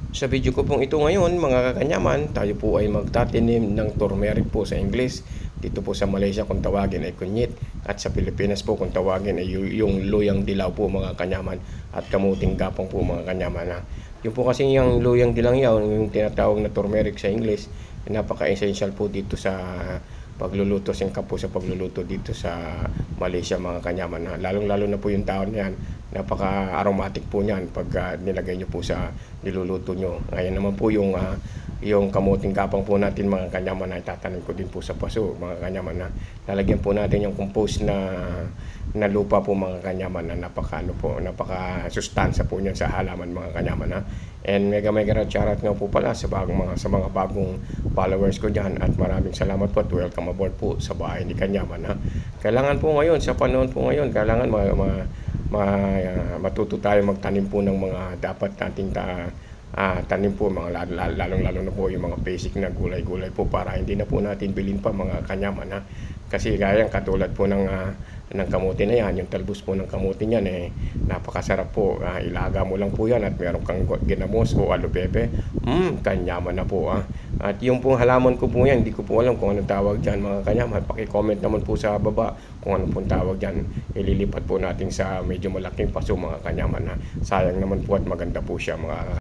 Sa video ko pong ito ngayon mga kakanyaman, tayo po ay magtatanim ng turmeric po sa English. Dito po sa Malaysia kung tawagin ay kunyit, at sa Pilipinas po kung tawagin ay yung luyang dilaw po mga kanyaman, at kamuting gapang po mga kanyaman. Yung po kasi yung luyang dilaw yung tinatawag na turmeric sa English, napaka-essential po dito sa pagluluto, singkap po sa pagluluto dito sa Malaysia mga kanyaman. Lalong-lalo na po yung taon niyan, napaka-aromatic po niyan pag nilagay nyo po sa niluluto nyo. Ngayon naman po yung kamuting gapang po natin mga kanyaman ay tatanim ko din po sa paso mga kanyaman. Lalagyan po natin yung compost na lupa po mga kanyaman, na napaka sustansya po niyan sa halaman mga kanyaman. And mega shoutout nga po pala sa mga bagong followers ko diyan, at maraming salamat po at welcome aboard po sa bahay ni Kanyaman. Kailangan po ngayon, sa panahon po ngayon, kailangan matuto tayo magtanim po ng mga dapat nating tanim po, mga lalong-lalo na po yung mga basic na gulay-gulay po, para hindi na po natin bilhin pa mga kanyaman. Kasi gaya katulad po ng kamote na yan, yung talbos po ng kamote niyan napakasarap po. Ilaga mo lang po yan at meron kang ginamos o alopepe, kanyaman na po. At yung pong halaman ko po yan, hindi ko po alam kung anong tawag dyan mga kanyaman. Paki-comment naman po sa baba kung anong pong tawag dyan. Ililipat po natin sa medyo malaking paso mga kanyaman. Sayang naman po at maganda po siya mga